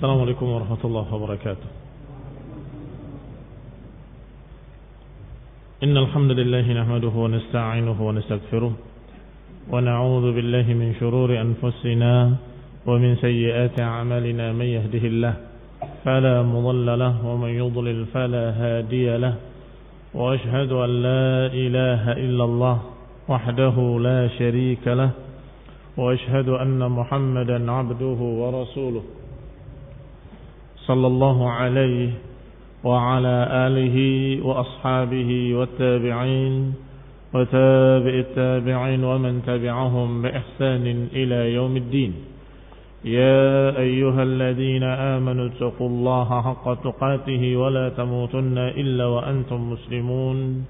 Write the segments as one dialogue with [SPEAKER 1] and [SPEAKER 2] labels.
[SPEAKER 1] السلام عليكم ورحمة الله وبركاته. إن الحمد لله نحمده ونستعينه ونستغفره ونعوذ بالله من شرور أنفسنا ومن سيئات أعمالنا. من يهده الله فلا مضل له ومن يضلل فلا هادي له وأشهد أن لا إله إلا الله وحده لا شريك له وأشهد أن محمدا عبده ورسوله صلى الله عليه وعلى آله وأصحابه والتابعين وتابع التابعين ومن تبعهم بإحسان إلى يوم الدين. يا أيها الذين آمنوا اتقوا الله حق تقاته ولا تموتن إلا وأنتم مسلمون.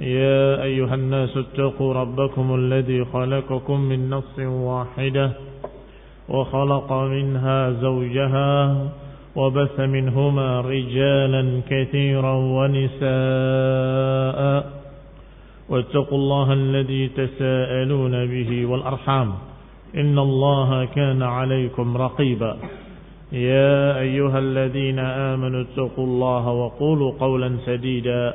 [SPEAKER 1] يا أيها الناس اتقوا ربكم الذي خلقكم من نفس واحدة وخلق منها زوجها وبث منهما رجالا كثيرا ونساء واتقوا الله الذي تساءلون به والأرحام إن الله كان عليكم رقيبا. يا أيها الذين آمنوا اتقوا الله وقولوا قولا سديدا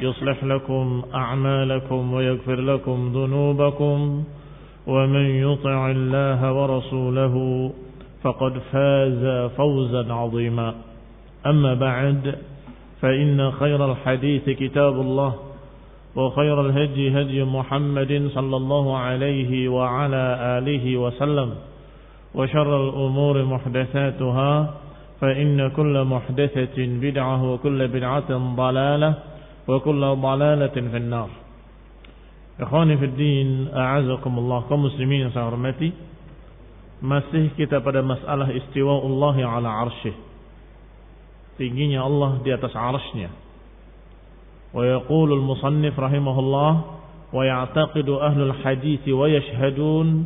[SPEAKER 1] يصلح لكم أعمالكم ويغفر لكم ذنوبكم ومن يطع الله ورسوله فقد فاز فوزا عظيما. أما بعد فإن خير الحديث كتاب الله وخير الهدي هدي محمد صلى الله عليه وعلى آله وسلم وشر الأمور محدثاتها فإن كل محدثة بدعة وكل بدعة ضلالة وكل ضلالة في النار. Ikhwani fi din, a'azakumullah, kaum muslimin yang saya hormati. Masih kita pada masalah istiwa'ullah ala arsyih, tingginya Allah di atas arsynya. Wa yaqulu al-musannif rahimahullah wa ya'taqidu ahlul hadith wa yashhadun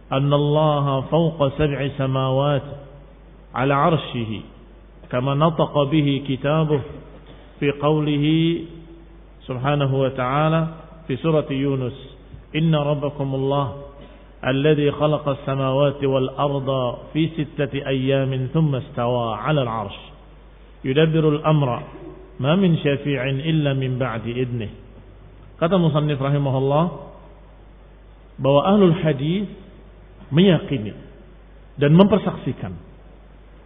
[SPEAKER 1] anna Allah fawqa sab'i samawat ala arsyihi kama nataqa bihi kitabuh fi qawlihi subhanahu wa ta'ala fi surati Yunus, inna rabbakumullah alladhi khalaqa as-samawati wal arda fi 6 ayyamin thumma istawa 'ala al-'arsh yudabbiru al-amra ma min syafi'in illa min ba'di idnih. Kata musannif rahimahullah bahwa ahlul hadis meyakini dan mempersaksikan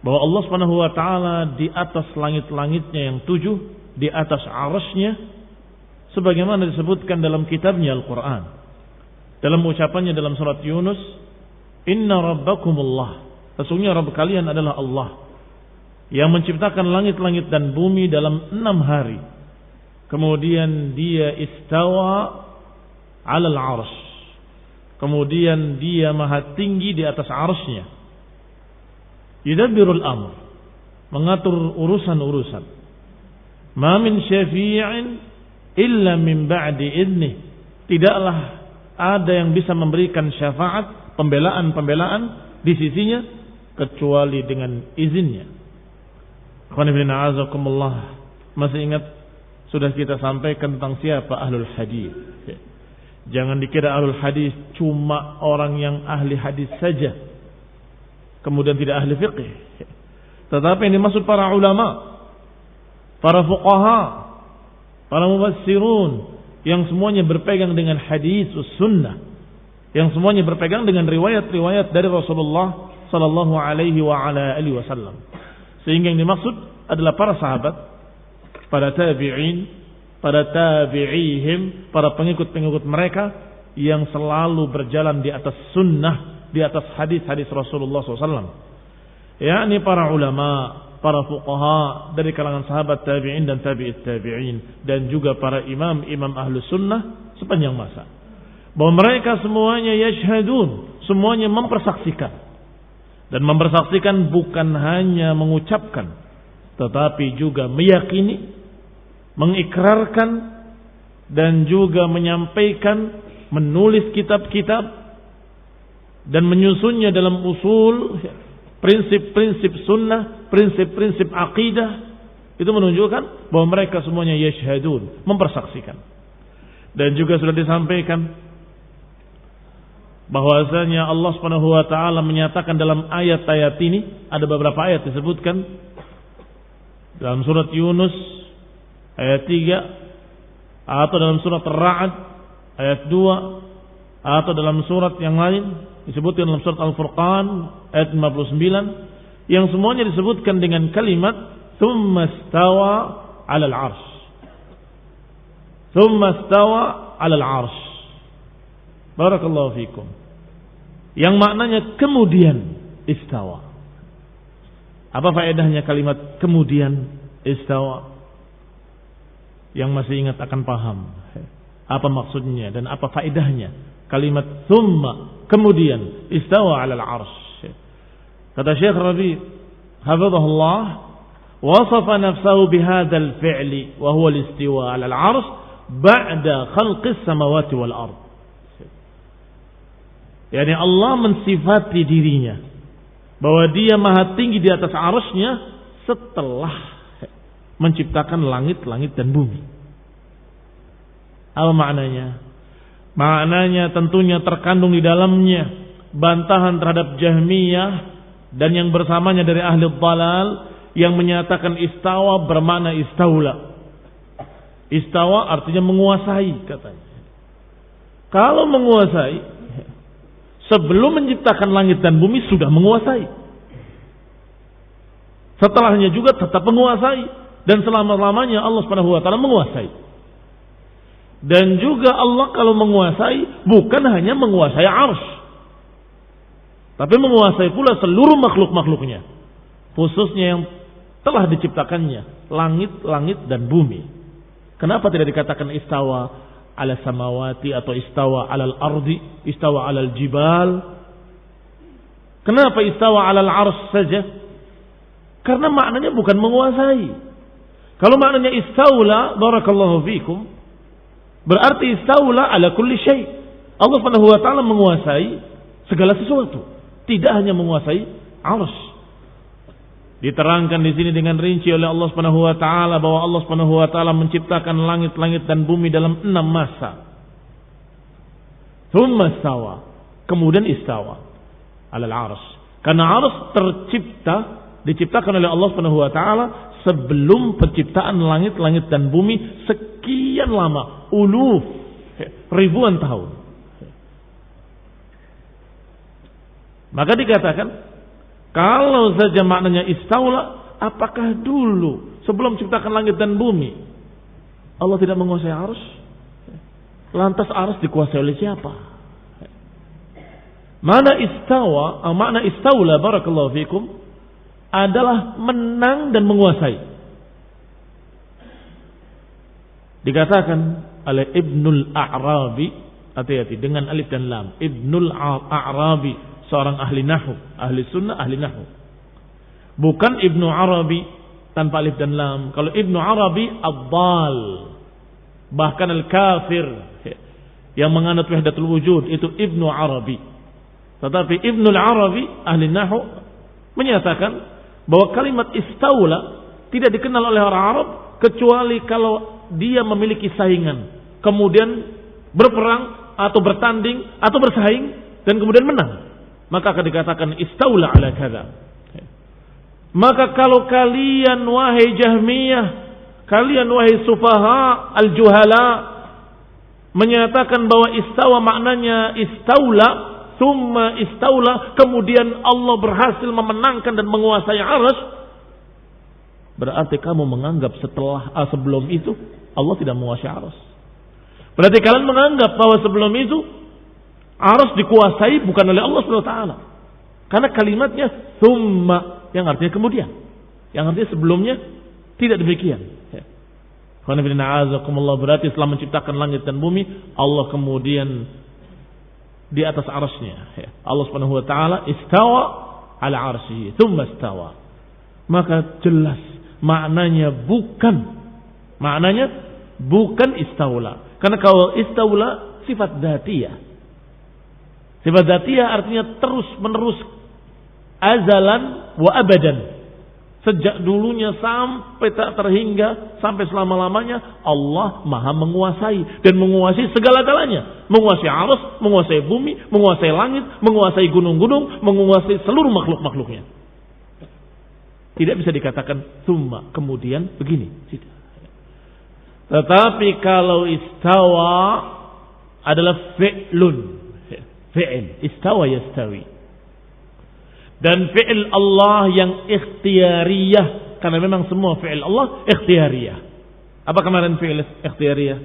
[SPEAKER 1] bahwa Allah Subhanahu wa taala di atas langit-langitnya yang 7, di atas 'arsy-Nya sebagaimana disebutkan dalam kitabnya Al-Qur'an. Dalam ucapannya dalam surat Yunus, inna rabbakumullah, sesungguhnya Rabb kalian adalah Allah yang menciptakan langit-langit dan bumi dalam 6 hari. Kemudian dia istawa 'alal 'arsy. Kemudian dia maha tinggi di atas 'arsy-Nya. Yudabbirul amr, mengatur urusan-urusan. Ma min syafi'in illa min ba'di idnih. Tidaklah ada yang bisa memberikan syafaat, pembelaan-pembelaan di sisinya kecuali dengan izinnya. Khonibina azakumullah, masih ingat sudah kita sampaikan tentang siapa ahlul hadis. Jangan dikira ahlul hadis cuma orang yang ahli hadis saja, kemudian tidak ahli fiqh. Tetapi ini maksud para ulama, para fuqaha, para mufassirun, yang semuanya berpegang dengan hadis sunnah, yang semuanya berpegang dengan riwayat-riwayat dari Rasulullah sallallahu alaihi wa ala alihi wasallam. Sehingga yang dimaksud adalah para sahabat, para tabi'in, para tabi'ihim, para pengikut-pengikut mereka yang selalu berjalan di atas sunnah, di atas hadis-hadis Rasulullah SAW. Yakni para ulama, para fuqaha dari kalangan sahabat tabi'in dan tabi'it tabi'in, dan juga para imam-imam ahlu sunnah sepanjang masa. Bahwa mereka semuanya yashhadun, semuanya mempersaksikan. Dan mempersaksikan bukan hanya mengucapkan, tetapi juga meyakini, mengikrarkan, dan juga menyampaikan, menulis kitab-kitab, dan menyusunnya dalam usul, prinsip-prinsip sunnah, prinsip-prinsip akidah. Itu menunjukkan bahwa mereka semuanya yashhadun, mempersaksikan. Dan juga sudah disampaikan bahwasanya Allah Subhanahu wa taala menyatakan dalam ayat-ayat ini, ada beberapa ayat disebutkan dalam surat Yunus ayat 3, atau dalam surat Ar-Ra'd ayat 2, atau dalam surat yang lain disebutkan dalam surat Al-Furqan ayat 59, yang semuanya disebutkan dengan kalimat tsumma stawa 'alal 'arsy. Tsumma stawa 'alal 'arsy. Barakallahu fikum. Yang maknanya kemudian istawa. Apa faedahnya kalimat kemudian istawa? Yang masih ingat akan paham apa maksudnya dan apa faedahnya kalimat thumma, kemudian istawa 'alal 'arsy. Kata Syekh Rabi hafizahullah, wasafa nafsahu bihadzal fi'li wa huwa al-istiwa 'alal 'arsy ba'da khalqis samawati wal ardh. Yani Allah mensifati dirinya bahwa dia maha tinggi di atas arsy-Nya setelah menciptakan langit-langit dan bumi. Apa maknanya? Maknanya tentunya terkandung di dalamnya bantahan terhadap Jahmiyah dan yang bersamanya dari ahli dhalal yang menyatakan istawa bermakna istaula. Istawa artinya menguasai katanya. Kalau menguasai, sebelum menciptakan langit dan bumi sudah menguasai. Setelahnya juga tetap menguasai. Dan selama-lamanya Allah Subhanahu wa ta'ala menguasai. Dan juga Allah kalau menguasai bukan hanya menguasai arsy, tapi menguasai pula seluruh makhluk-makhluknya, khususnya yang telah diciptakannya, langit-langit dan bumi. Kenapa tidak dikatakan istawa ala samawati atau istawa alal ardi, istawa alal jibal? Kenapa istawa alal arsy saja? Karena maknanya bukan menguasai. Kalau maknanya istaula, barakallahu fikum, berarti istaula ala kulli syai'. Allah Subhanahu wa taala menguasai segala sesuatu, tidak hanya menguasai arsy. Diterangkan di sini dengan rinci oleh Allah Subhanahu wa taala bahwa Allah Subhanahu wa taala menciptakan langit-langit dan bumi dalam 6 masa. Tsumma istawa, kemudian istawa alal arsy. Karena arsy diciptakan oleh Allah Subhanahu wa taala sebelum penciptaan langit-langit dan bumi sekian lama, ribuan tahun. Maka dikatakan, kalau saja maknanya istaula, apakah dulu sebelum menciptakan langit dan bumi Allah tidak menguasai arsy? Lantas arsy dikuasai oleh siapa? Makna istaula barakallahu fikum adalah menang dan menguasai. Dikatakan oleh Ibnul A'rabi, hati-hati dengan alif dan lam, Ibnul A'rabi, seorang ahli nahwu, ahli sunnah, ahli nahwu. Bukan Ibnu Arabi tanpa alif dan lam. Kalau Ibnu Arabi ad-dhal, bahkan al-kafir yang menganut wahdatul wujud, itu Ibnu Arabi. Tetapi Ibnul Arabi ahli nahwu menyatakan bahwa kalimat istaula tidak dikenal oleh orang Arab kecuali kalau dia memiliki saingan, kemudian berperang atau bertanding atau bersaing dan kemudian menang, maka akan dikatakan istaula ala kadza. Maka kalau kalian wahai Jahmiyah, kalian wahai sufaha al-juhala menyatakan bahwa istawa maknanya istaula, tsumma istaula, kemudian Allah berhasil memenangkan dan menguasai arsy, berarti kamu menganggap sebelum itu Allah tidak menguasai arsy. Berarti kalian menganggap bahwa sebelum itu arsy dikuasai bukan oleh Allah Subhanahu wa taala. Karena kalimatnya tsumma yang artinya kemudian, yang artinya sebelumnya tidak demikian. Berarti setelah menciptakan langit dan bumi, Allah kemudian di atas arsy-Nya. Allah Subhanahu wa taala istawa ala arsy, tsumma istawa. Maka jelas maknanya bukan istaula. Karena kalau istaula sifat dzatiyah. Sifat dzatiyah artinya terus menerus, azalan wa abadan. Sejak dulunya sampai tak terhingga, sampai selama-lamanya Allah maha menguasai dan menguasai segala-galanya. Menguasai arsy, menguasai bumi, menguasai langit, menguasai gunung-gunung, menguasai seluruh makhluk-makhluknya. Tidak bisa dikatakan tsumma kemudian begini. Tidak. Tetapi kalau istawa adalah fi'lun. Fi'il, istawa yastawi. Dan fi'il Allah yang ikhtiariyah. Karena memang semua fi'il Allah ikhtiariyah. Apa kemarin fi'il ikhtiariyah?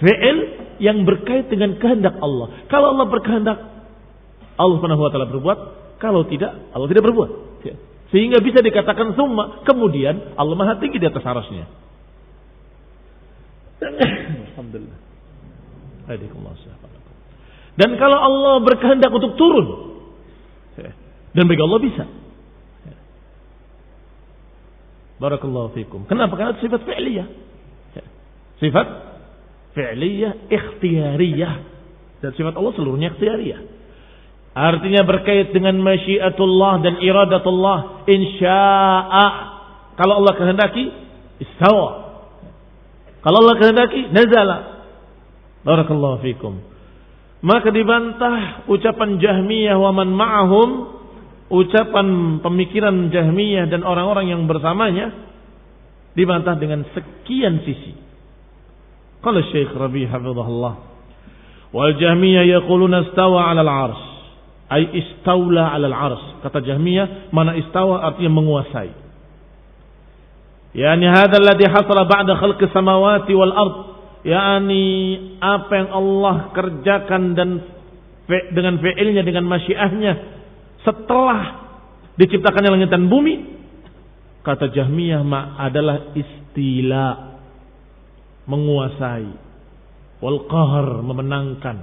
[SPEAKER 1] Fi'il yang berkait dengan kehendak Allah. Kalau Allah berkehendak, Allah Subhanahu wa taala berbuat. Kalau tidak, Allah tidak berbuat. Sehingga bisa dikatakan summa, kemudian Allah maha tinggi di atas arasnya. Alhamdulillah. Dan kalau Allah berkehendak untuk turun, dan bagi Allah bisa. Barakallahu fikum. Kenapa? Karena itu sifat fi'liyah. Sifat fi'liyah ikhtiyariyah. Dan sifat Allah seluruhnya ikhtiyariyah. Artinya berkait dengan masyiatullah dan iradatullah. Insya'a. Kalau Allah kehendaki, istawa. Kalau Allah kehendaki, nazala. Barakallahu fikum. Maka dibantah ucapan Jahmiyah wa man ma'ahum, ucapan pemikiran Jahmiyah dan orang-orang yang bersamanya, dibantah dengan sekian sisi. Qala Syekh Rabi' hafizahullah, wal Jahmiyah yaquluna istawa 'alal 'arsy, ay istaula 'alal 'arsy. Kata Jahmiyah, mana istawa artinya menguasai. Yani hadzal ladzi hasala ba'da khalqis samawati wal ard, yakni apa yang Allah kerjakan dan dengan fi'ilnya, dengan masyiahnya setelah diciptakannya langit dan bumi. Kata Jahmiyah adalah istila, menguasai, wal qahr, memenangkan.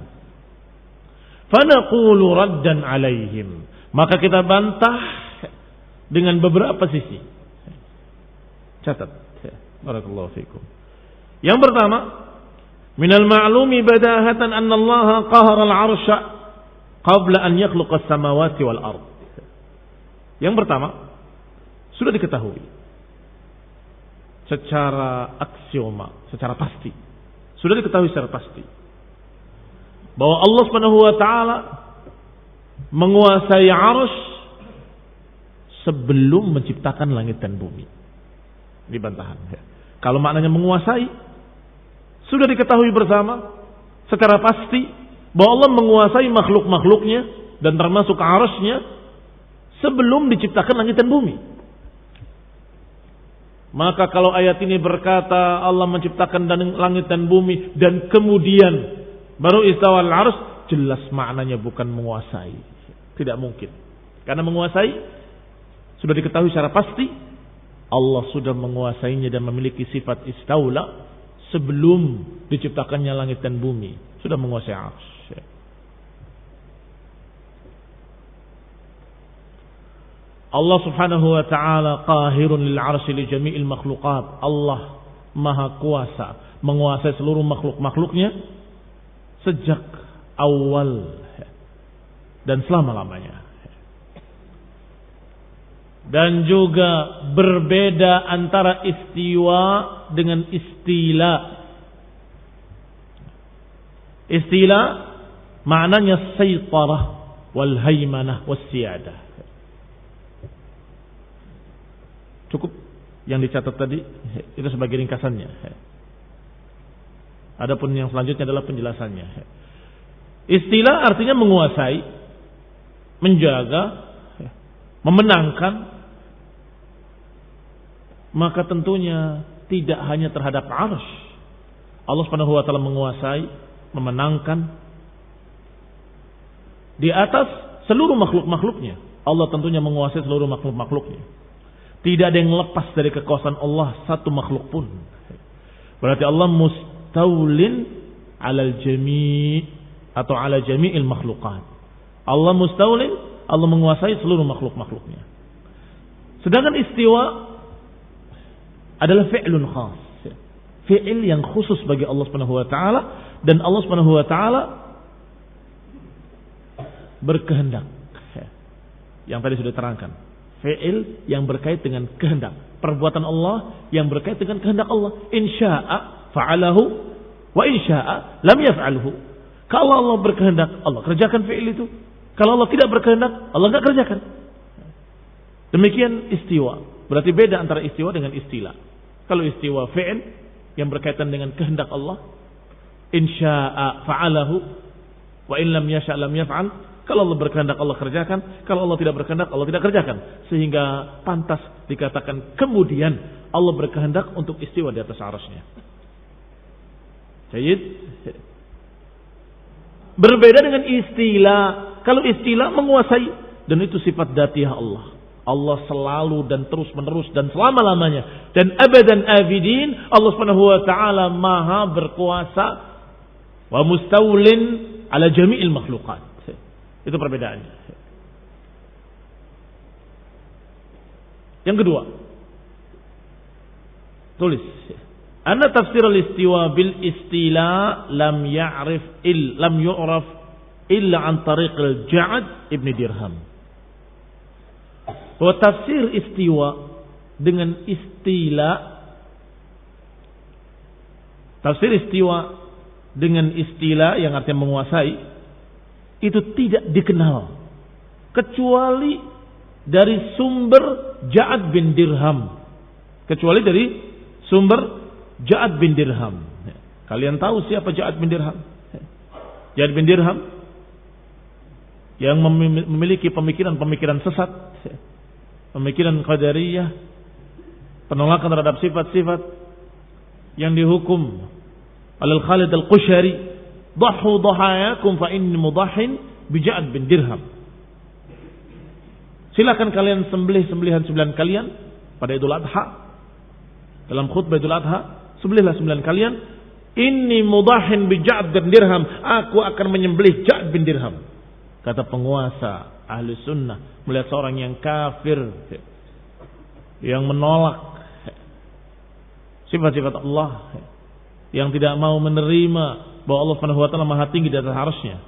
[SPEAKER 1] Fanaqulu raddan alaihim, maka kita bantah dengan beberapa sisi. Catat. Barakallahu fikum. Yang pertama, minal ma'lumi badahatan anna Allah qahara al-'arsya qabla an yakhluqa as-samawati wal ard. Yang pertama, sudah diketahui secara aksioma, secara pasti. Sudah diketahui secara pasti bahwa Allah Subhanahu wa taala menguasai 'arsy sebelum menciptakan langit dan bumi. Ini bantahan. Kalau maknanya menguasai, sudah diketahui bersama secara pasti bahwa Allah menguasai makhluk-makhluknya dan termasuk arasnya sebelum diciptakan langit dan bumi. Maka kalau ayat ini berkata Allah menciptakan langit dan bumi dan kemudian baru istawa al-arsy, jelas maknanya bukan menguasai. Tidak mungkin. Karena menguasai sudah diketahui secara pasti Allah sudah menguasainya dan memiliki sifat istaula sebelum diciptakannya langit dan bumi. Sudah menguasai arsy. Allah Subhanahu wa ta'ala qahirun lil arsy li jami'il makhluqat. Allah maha kuasa menguasai seluruh makhluk-makhluknya sejak awal dan selama-lamanya. Dan juga berbeda antara istiwa dengan istila. Istila maknanya saytarah wal haymanah was siyadah. Cukup yang dicatat tadi itu sebagai ringkasannya. Adapun yang selanjutnya adalah penjelasannya. Istila artinya menguasai, menjaga, memenangkan. Maka tentunya tidak hanya terhadap arsy. Allah Subhanahu wa taala menguasai, memenangkan di atas seluruh makhluk-makhluknya. Allah tentunya menguasai seluruh makhluk-makhluknya. Tidak ada yang lepas dari kekuasaan Allah satu makhluk pun. Berarti Allah mustaulin alal jami' atau ala jami'il makhluqat. Allah mustaulin, Allah menguasai seluruh makhluk-makhluknya. Sedangkan istiwa adalah fi'lun khas. Fi'il yang khusus bagi Allah Subhanahu wa taala, dan Allah Subhanahu wa taala berkehendak. Yang tadi sudah terangkan. fi'il yang berkait dengan kehendak. Perbuatan Allah yang berkait dengan kehendak Allah. Insya'a fa'alahu wa insya'a lam yaf'alhu. Kalau Allah berkehendak, Allah kerjakan fi'il itu. Kalau Allah tidak berkehendak, Allah enggak kerjakan. Demikian istiwa. Berarti beda antara istiwa dengan istila. Kalau istiwa fi'il yang berkaitan dengan kehendak Allah, insya'a fa'alahu wa in lam yasha' lam yaf'al. Kalau Allah berkehendak Allah kerjakan, kalau Allah tidak berkehendak Allah tidak kerjakan. Sehingga pantas dikatakan kemudian Allah berkehendak untuk istiwa di atas arasy-Nya. Baik. Berbeda dengan istilah. Kalau istilah menguasai, dan itu sifat dzatiyah Allah. Allah selalu dan terus menerus dan selama-lamanya dan abadan abidin, Allah Subhanahu wa taala maha berkuasa wa mustawlin ala jami'il makhluqat. Itu perbedaannya. Yang kedua, tulis. Anna tafsir al-istiwa bil istila lam yu'raf illa an tariq al-Ja'd ibn Dirham. Bahwa tafsir istiwa dengan istila, tafsir istiwa dengan istila yang artinya menguasai, itu tidak dikenal kecuali dari sumber Ja'd bin Dirham. Kecuali dari sumber Ja'd bin Dirham. Kalian tahu siapa Ja'd bin Dirham? Ja'd bin Dirham yang memiliki pemikiran-pemikiran sesat, pemikiran qadariyah, penolakan terhadap sifat-sifat, yang dihukum oleh Khalid al-Qushari, dhahu dhahayakum fa inni mudahhin bi Ja'd bin Dirham. Silakan kalian sembelihan sembilan kalian pada Idul Adha. Dalam khutbah Idul Adha, sembelihlah sembilan kalian. Inni mudahhin bi Ja'd bin Dirham. Aku akan menyembelih Ja'd bin Dirham. Kata penguasa ahli sunnah melihat seorang yang kafir, yang menolak sifat-sifat Allah, yang tidak mau menerima bahwa Allah Subhanahu wa taala maha tinggi di atas arasy-Nya.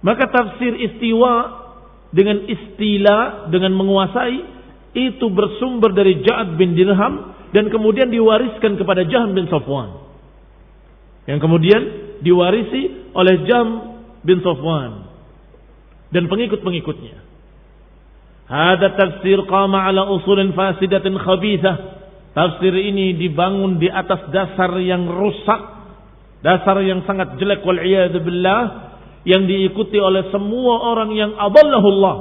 [SPEAKER 1] Maka tafsir istiwa dengan istila, dengan menguasai, itu bersumber dari Ja'd bin Dirham dan kemudian diwariskan kepada Jahm bin Safwan, yang kemudian diwarisi oleh Jahm bin Safwan dan pengikut-pengikutnya. Hada tafsir qama ala usulin fasidatin khabithah. Tafsir ini dibangun di atas dasar yang rusak, dasar yang sangat jelek, wal iyad billah, yang diikuti oleh semua orang yang adallahullah,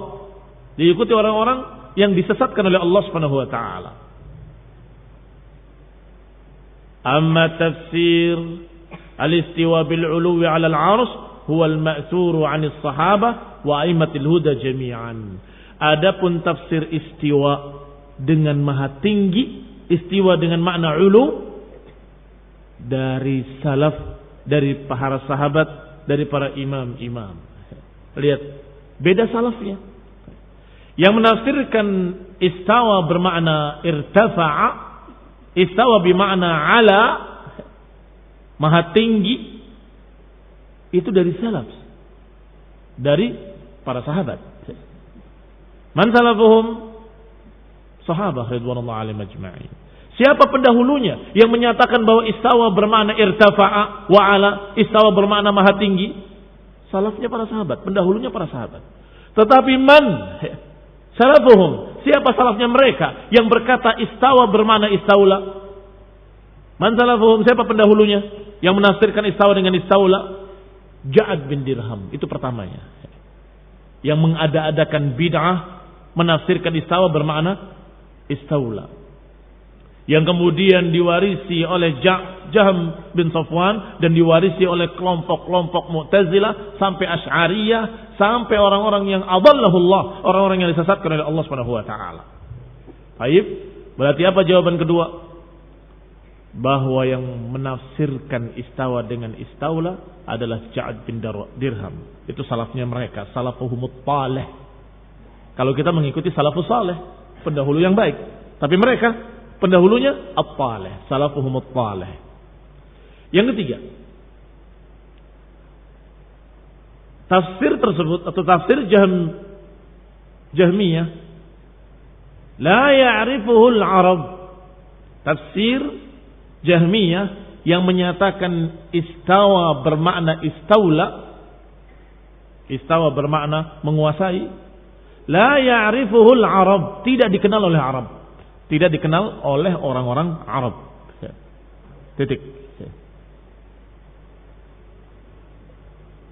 [SPEAKER 1] diikuti orang-orang yang disesatkan oleh Allah Subhanahu wa taala. Amma tafsir al-istiwa bil 'uluwi 'ala al-'arsy huwa al-ma'thur 'an as-sahabah wa a'immatil huda jami'an. Adapun tafsir istiwa dengan maha tinggi, istiwa dengan makna 'ulu, dari salaf, dari para sahabat, dari para imam-imam. Lihat, beda salafnya. Yang menafsirkan istawa bermakna irtafa'a, istawa bermakna 'ala, maha tinggi, itu dari salaf, dari para sahabat. Man salafuhum? Sahabah ridwanullah alaihim ajma'in. Siapa pendahulunya yang menyatakan bahwa istawa bermakna irtafa'a wa 'ala, istawa bermakna maha tinggi? Salafnya para sahabat, pendahulunya para sahabat. Tetapi man salafuhum? Siapa salafnya mereka yang berkata istawa bermakna istaula? Man salafuhum? Siapa pendahulunya yang menafsirkan istawa dengan istaula? Ja'd bin Dirham, itu pertamanya. Yang mengada-adakan bid'ah menafsirkan istawa bermakna istaula. Yang kemudian diwarisi oleh Jahm bin Safwan dan diwarisi oleh kelompok-kelompok Mu'tazilah sampai Asy'ariyah, sampai orang-orang yang adallahullah, orang-orang yang disesatkan oleh Allah Subhanahu wa taala. Baik, berarti apa jawaban kedua? Bahwa yang menafsirkan istawa dengan istaula adalah Ja'd bin Dirham. Itu salafnya mereka, salafuhumut talih. Kalau kita mengikuti salafus salih, pendahulu yang baik. Tapi mereka pendahulunya at-talih, salafuhumut talih. Yang ketiga, tafsir tersebut atau tafsir Jahmiyah la ya'rifuhu al-Arab. Tafsir Jahmiyah yang menyatakan istawa bermakna istaula, istawa bermakna menguasai, la ya'rifuhu al-Arab, tidak dikenal oleh Arab, tidak dikenal oleh orang-orang Arab. Titik.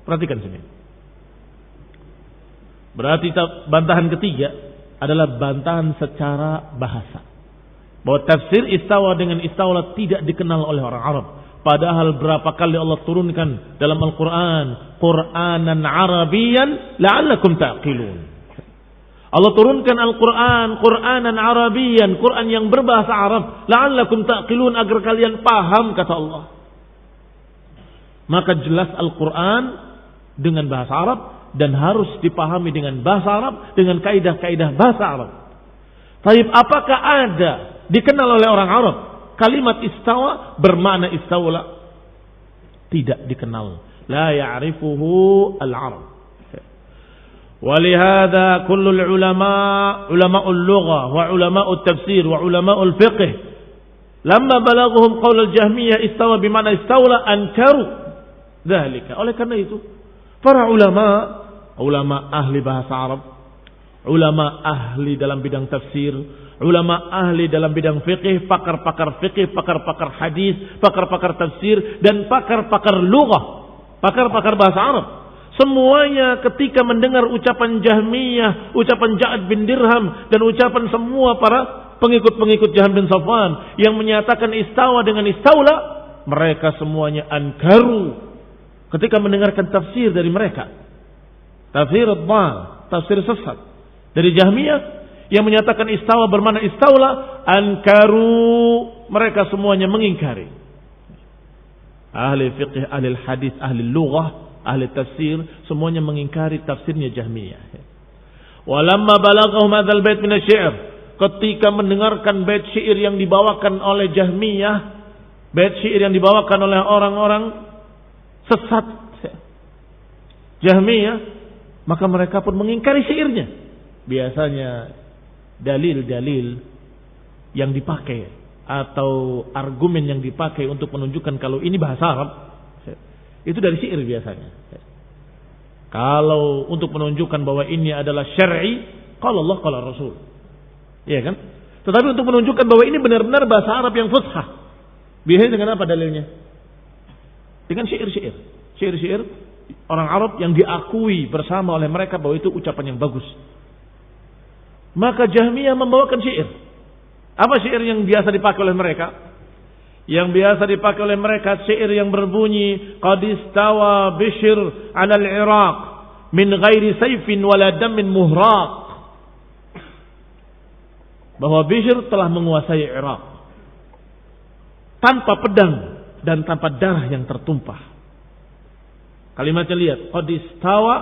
[SPEAKER 1] Perhatikan sini. Berarti bantahan ketiga adalah bantahan secara bahasa. Bahwa tafsir istawa dengan istaula tidak dikenal oleh orang Arab. Padahal berapa kali Allah turunkan dalam Al-Quran, Qur'anan Arabiyan la'allakum ta'qilun. Allah turunkan Al-Quran, Qur'anan Arabiyan, Quran yang berbahasa Arab, la'allakum ta'qilun, agar kalian paham, kata Allah. Maka jelas Al-Quran dengan bahasa Arab dan harus dipahami dengan bahasa Arab, dengan kaidah-kaidah bahasa Arab. Tapi apakah ada dikenal oleh orang Arab kalimat istawa bermakna istaula? Tidak dikenal. La ya'rifuhu al-Arab. Walihada kullul ulama'ul lugha wa ulama'ut tafsir wa ulama'ul fiqh lamma balaghuhum qaul al-Jahmiyah istawa bima'na istaula ankaru dzalika. Oleh karena itu para ulama ahli bahasa Arab, ulama ahli dalam bidang tafsir, ulama ahli dalam bidang fikih, pakar-pakar fikih, pakar-pakar hadis, pakar-pakar tafsir, dan pakar-pakar lughah, pakar-pakar bahasa Arab. Semuanya ketika mendengar ucapan Jahmiyah, ucapan Ja'ad bin Dirham, dan ucapan semua para pengikut-pengikut Jahm bin Safwan yang menyatakan istawa dengan istaula, mereka semuanya ankaru. Ketika mendengarkan tafsir dari mereka, tafsir ad-dhal, tafsir sesat dari Jahmiyah yang menyatakan istawa bermakna istaula, ankaru, mereka semuanya mengingkari. Ahli fiqh, ahli hadis, ahli lughah, ahli tafsir, semuanya mengingkari tafsirnya Jahmiyah. Walamma balaghahum hadzal bait min asy-syi'r, ketika mendengarkan bait syair yang dibawakan oleh Jahmiyah, bait syair yang dibawakan oleh orang-orang sesat Jahmiyah, maka mereka pun mengingkari syairnya. Biasanya dalil-dalil yang dipakai atau argumen yang dipakai untuk menunjukkan kalau ini bahasa Arab itu dari syair biasanya. Kalau untuk menunjukkan bahwa ini adalah syar'i, qala Allah qala Rasul. Iya kan? Tetapi untuk menunjukkan bahwa ini benar-benar bahasa Arab yang fushah, biasanya dengan apa dalilnya? Dengan syair-syair. Syair-syair orang Arab yang diakui bersama oleh mereka bahwa itu ucapan yang bagus. Maka Jahmiyah membawakan syair. Apa syair yang biasa dipakai oleh mereka? Yang biasa dipakai oleh mereka syair yang berbunyi, qad istawa Bishr 'ala al-Iraq min ghairi sayfin wala damin muhraq. Bahwa Bishr telah menguasai Irak tanpa pedang dan tanpa darah yang tertumpah. Kalimatnya lihat, qad istawa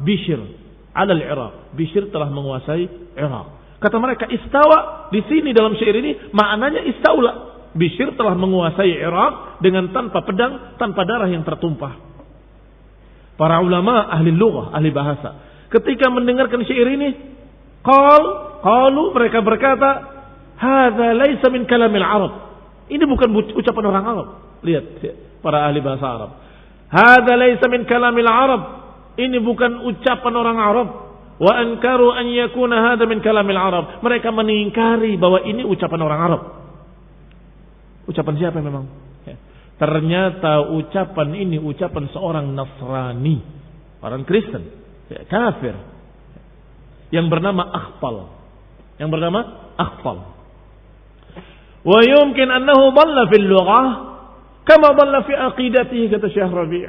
[SPEAKER 1] Bishr 'ala al-Iraq. Bishr telah menguasai Irak. Kata mereka istawa di sini dalam syair ini maknanya istaula. Bishr telah menguasai Irak dengan tanpa pedang, tanpa darah yang tertumpah. Para ulama ahli lughah, ahli bahasa, ketika mendengarkan syair ini, qalu mereka berkata, hadza laisa min kalamil Arab. Ini bukan ucapan orang Arab. Lihat para ahli bahasa Arab. Hadza laisa min kalamil Arab. Ini bukan ucapan orang Arab. Wa ankaru an yakuna hadza min kalamil Arab. Mereka mengingkari bahwa ini ucapan orang Arab. Ucapan siapa memang? Ternyata ucapan ini ucapan seorang Nasrani, orang Kristen, kafir, yang bernama Akhtal. Yang bernama Akhtal. Wa yumkin annahu dhalla fil lughah kama dhalla fi aqidatihi, kata Syekh Rabi'.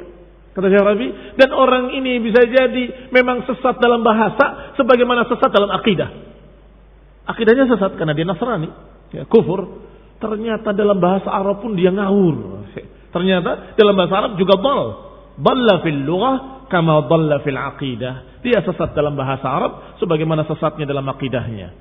[SPEAKER 1] Kata Syekh Rabi', dan orang ini bisa jadi memang sesat dalam bahasa sebagaimana sesat dalam akidah. Akidahnya sesat karena dia Nasrani, kufur. Ternyata dalam bahasa Arab pun dia ngawur. Ternyata dalam bahasa Arab juga dhalla fil lughah kama dhalla fil aqidah. Dia sesat dalam bahasa Arab sebagaimana sesatnya dalam akidahnya.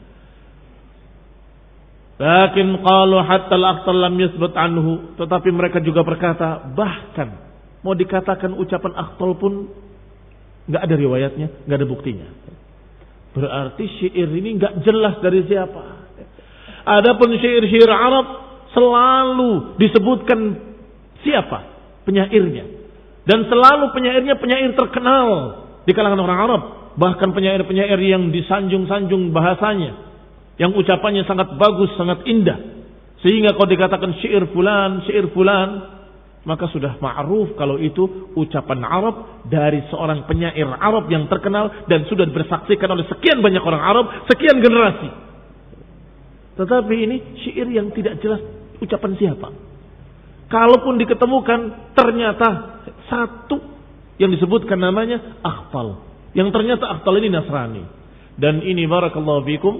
[SPEAKER 1] Lakin qalu hatta al-aqtal lam yasbut anhu, tetapi mereka juga berkata bahkan mau dikatakan ucapan Akhtal pun enggak ada riwayatnya, enggak ada buktinya. Berarti syair ini enggak jelas dari siapa. Adapun syair-syair Arab selalu disebutkan siapa penyairnya. Dan selalu penyairnya penyair terkenal di kalangan orang Arab. Bahkan penyair-penyair yang disanjung-sanjung bahasanya. Yang ucapannya sangat bagus, sangat indah. Sehingga kalau dikatakan syair fulan, maka sudah ma'ruf kalau itu ucapan Arab dari seorang penyair Arab yang terkenal dan sudah bersaksikan oleh sekian banyak orang Arab, sekian generasi. Tetapi ini syair yang tidak jelas ucapan siapa. Kalaupun diketemukan ternyata satu yang disebutkan namanya Akhtal. Yang ternyata Akhtal ini Nasrani. Dan ini barakallahu fikum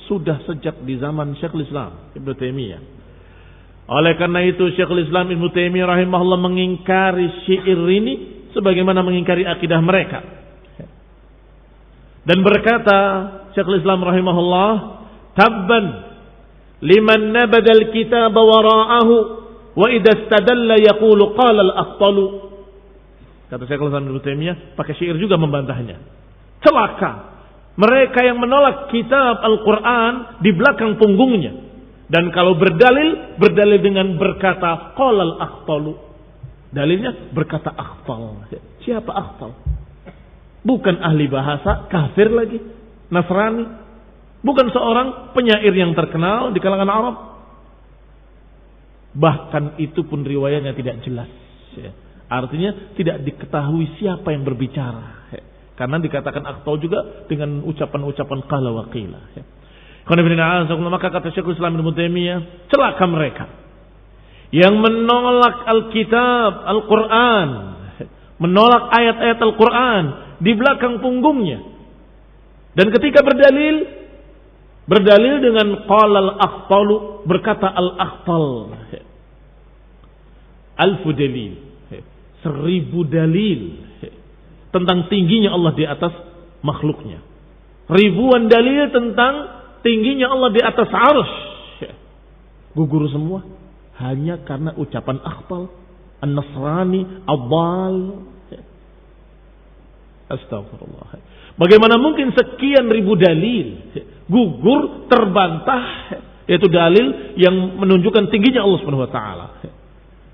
[SPEAKER 1] sudah sejak di zaman Syekhul Islam Ibnu Taimiyah. Oleh karena itu Syekhul Islam Ibnu Taimiyah rahimahullah mengingkari syair ini sebagaimana mengingkari akidah mereka. Dan berkata Syekhul Islam rahimahullah, "Tabban liman nabada al-kitaba wara'ahu wa idza istadalla yaqulu qala al-Akhtalu." Kata Syekhul Islam Ibnu Taimiyah pakai syair juga membantahnya. Celaka mereka yang menolak kitab Al-Quran di belakang punggungnya. Dan kalau berdalil dengan berkata qala al-Akhtalu. Dalilnya berkata Akhtal. Siapa Akhtal? Bukan ahli bahasa, kafir lagi, Nasrani. Bukan seorang penyair yang terkenal di kalangan Arab. Bahkan itu pun riwayatnya tidak jelas. Artinya tidak diketahui siapa yang berbicara. Karena dikatakan Akhtal juga dengan ucapan-ucapan qala wa qila. Maka kata Syekhul Islam Ibnu Taimiyah, celaka mereka yang menolak Alkitab, Al-Quran, menolak ayat-ayat Al-Quran di belakang punggungnya. Dan ketika berdalil dengan qala al-Akhtalu, berkata al-Akhtal, alfu dalil, 1000 dalil tentang tingginya Allah di atas makhluknya. Ribuan dalil tentang tingginya Allah di atas arsy. Gugur semua hanya karena ucapan Akhtal, An-Nasrani, Ad-Dal. Astagfirullah. Bagaimana mungkin sekian ribu dalil gugur, terbantah, yaitu dalil yang menunjukkan tingginya Allah Subhanahu wa taala.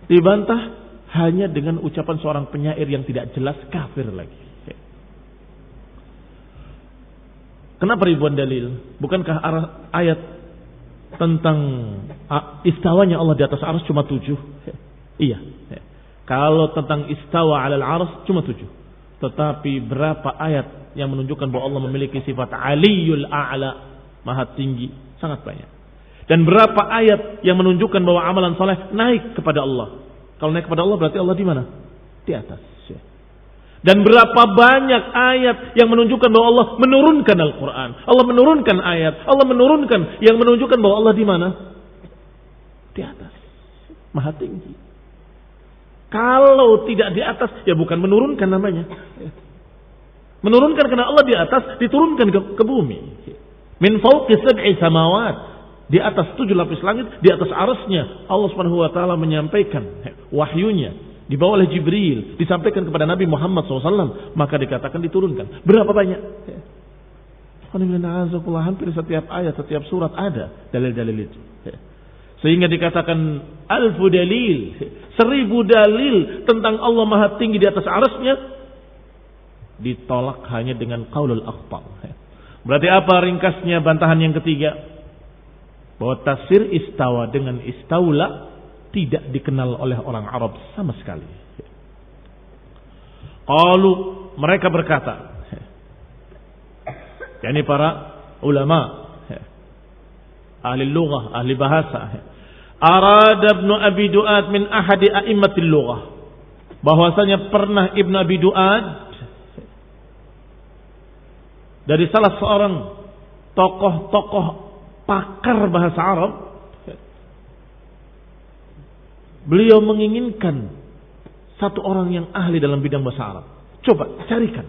[SPEAKER 1] Dibantah hanya dengan ucapan seorang penyair yang tidak jelas, kafir lagi. Kenapa ribuan dalil? Bukankah ayat tentang istawanya Allah di atas arsy cuma 7? Iya. Kalau tentang istawa 'alal arsy cuma 7. Tetapi berapa ayat yang menunjukkan bahwa Allah memiliki sifat Aliyul A'la, Maha tinggi, sangat banyak. Dan berapa ayat yang menunjukkan bahwa amalan saleh naik kepada Allah. Kalau naik kepada Allah berarti Allah di mana? Di atas. Dan berapa banyak ayat yang menunjukkan bahwa Allah menurunkan Al-Quran. Allah menurunkan ayat. Allah menurunkan yang menunjukkan bahwa Allah di mana? Di atas. Maha tinggi. Kalau tidak di atas, ya bukan menurunkan namanya. Menurunkan karena Allah di atas, diturunkan ke bumi. Min fawqi sab'i samawat. Di atas 7 lapis langit, di atas arsy-Nya Allah Subhanahu wa taala menyampaikan wahyunya. Dibawa oleh Jibril, disampaikan kepada Nabi Muhammad SAW, maka dikatakan diturunkan. Berapa banyak? Hampir setiap ayat, setiap surat ada dalil-dalil itu. Sehingga dikatakan alfu dalil, 1000 dalil tentang Allah Maha tinggi di atas arsy-Nya, ditolak hanya dengan qaulul Akhtal. Berarti apa ringkasnya bantahan yang ketiga? Bahwa tafsir istawa dengan istaula tidak dikenal oleh orang Arab sama sekali. Qalu, mereka berkata, yakni para ulama, ahli lughah, ahli bahasa, arada Ibnu Abi Du'ad min ahadi a'immatil lughah, bahwasanya pernah Ibnu Abi Du'ad dari salah seorang tokoh-tokoh pakar bahasa Arab, beliau menginginkan satu orang yang ahli dalam bidang bahasa Arab. Coba carikan.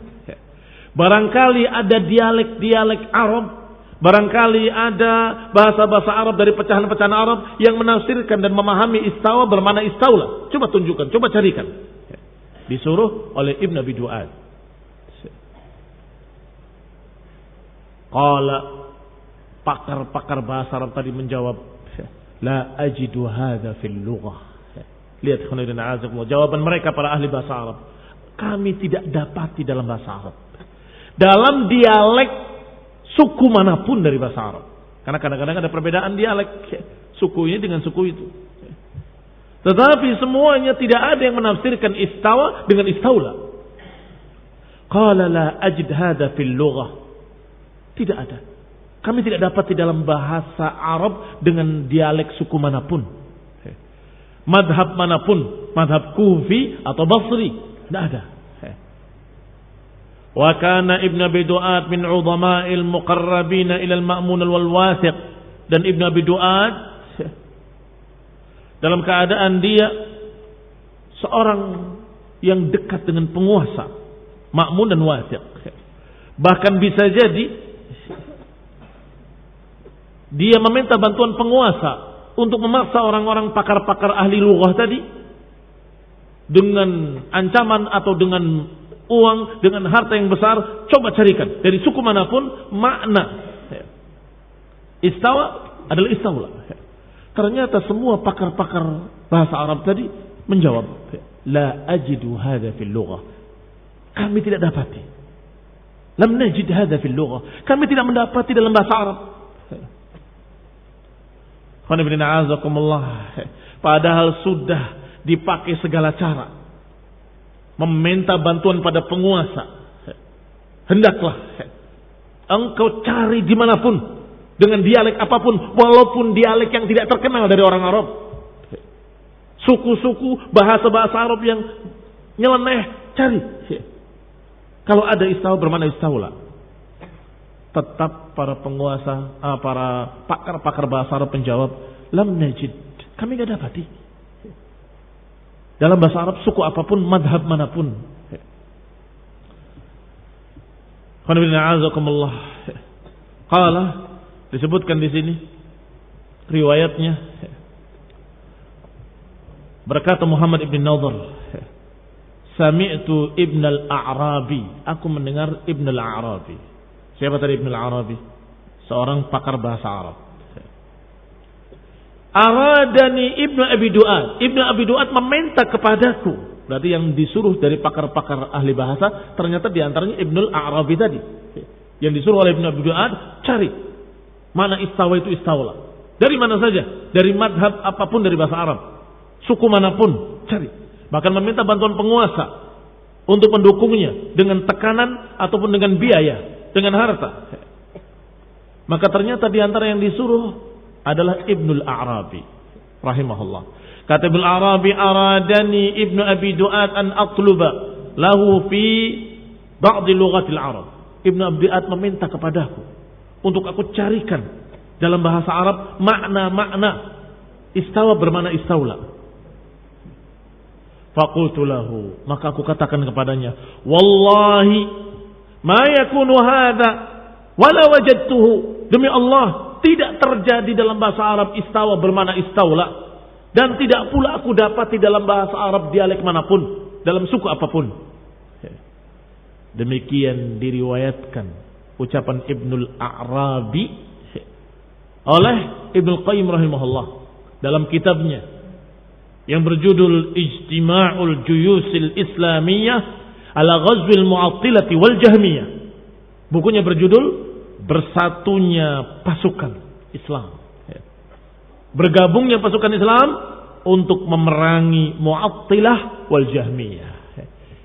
[SPEAKER 1] Barangkali ada dialek-dialek Arab, barangkali ada bahasa-bahasa Arab dari pecahan-pecahan Arab yang menafsirkan dan memahami istawa bermakna istaula. Coba tunjukkan, coba carikan. Disuruh oleh Ibn Abi Du'ad. Qala, Pakar-pakar bahasa Arab tadi menjawab, la ajidu hadza fil lughah. Lihat jawaban mereka para ahli bahasa Arab. Kami tidak dapati dalam bahasa Arab. Dalam dialek suku manapun dari bahasa Arab. Karena kadang-kadang ada perbedaan dialek suku ini dengan suku itu. Tetapi semuanya tidak ada yang menafsirkan istawa dengan istaula. Qala la ajid hadza fil lughah. Tidak ada. Kami tidak dapat di dalam bahasa Arab dengan dialek suku manapun. Madhab manapun, madhab Kufi atau Basri, tidak ada. Wa kana Ibn Abi Du'ad min 'udhama'il muqarrabin ila al-ma'mun wal wathiq, dan Ibn Abi Du'ad dalam keadaan dia seorang yang dekat dengan penguasa, Ma'mun dan Wathiq. Bahkan bisa jadi dia meminta bantuan penguasa untuk memaksa orang-orang pakar-pakar ahli lughah tadi dengan ancaman atau dengan uang, dengan harta yang besar, coba carikan dari suku manapun makna istawa adalah istaula. Ternyata semua pakar-pakar bahasa Arab tadi menjawab, la ajidu hadza fil lughah. Kami tidak dapati. Lam najid hadza fil lughah. Kami tidak mendapati dalam bahasa Arab. Padahal sudah dipakai segala cara meminta bantuan pada penguasa. Hendaklah engkau cari dimanapun dengan dialek apapun, walaupun dialek yang tidak terkenal dari orang Arab, suku-suku bahasa-bahasa Arab yang nyeleneh, cari. Kalau ada istawa bermakna istaula, tetap para penguasa, para pakar-pakar bahasa Arab menjawab, lam najid, kami tidak dapati dalam bahasa Arab suku apapun, madhab manapun. Qala, disebutkan di sini riwayatnya, berkata Muhammad ibn Nadhr, sami'tu Ibn al-A'rabi, aku mendengar Ibn al-A'rabi. Siapa tadi Ibn al-Arabi? Seorang pakar bahasa Arab. Aradani Ibn Abi Du'ad. Ibn Abi Du'ad meminta kepadaku. Berarti yang disuruh dari pakar-pakar ahli bahasa ternyata diantaranya Ibn al-Arabi tadi. Yang disuruh oleh Ibn Abi Du'ad, cari mana istawa itu istaula. Dari mana saja, dari madhab apapun dari bahasa Arab, suku manapun, cari. Bahkan meminta bantuan penguasa untuk mendukungnya dengan tekanan ataupun dengan biaya, dengan harta. Maka ternyata di antara yang disuruh adalah Ibnul A'rabi rahimahullah. Kata Ibnul A'rabi, aradani Ibnu Abi Du'ad an atluba lahu fi ba'd lughatil Arab. Ibnu Abi Du'ad meminta kepadaku untuk aku carikan dalam bahasa Arab makna-makna istawa bermakna istaula. Faqultu lahu, maka aku katakan kepadanya, wallahi ma yakunu hadza wala wajadtuhu. Demi Allah, tidak terjadi dalam bahasa Arab istawa bermakna istaula, dan tidak pula aku dapati dalam bahasa Arab dialek manapun, dalam suku apapun. Demikian diriwayatkan ucapan Ibnul A'rabi oleh Ibnu Qayyim rahimahullah dalam kitabnya yang berjudul Ijtima'ul Juyusil Islamiyah ala Ghazwil Mu'attilati wal Jahmiyah. Bukunya berjudul Bersatunya Pasukan Islam, bergabungnya pasukan Islam untuk memerangi Mu'attilah wal Jahmiyah.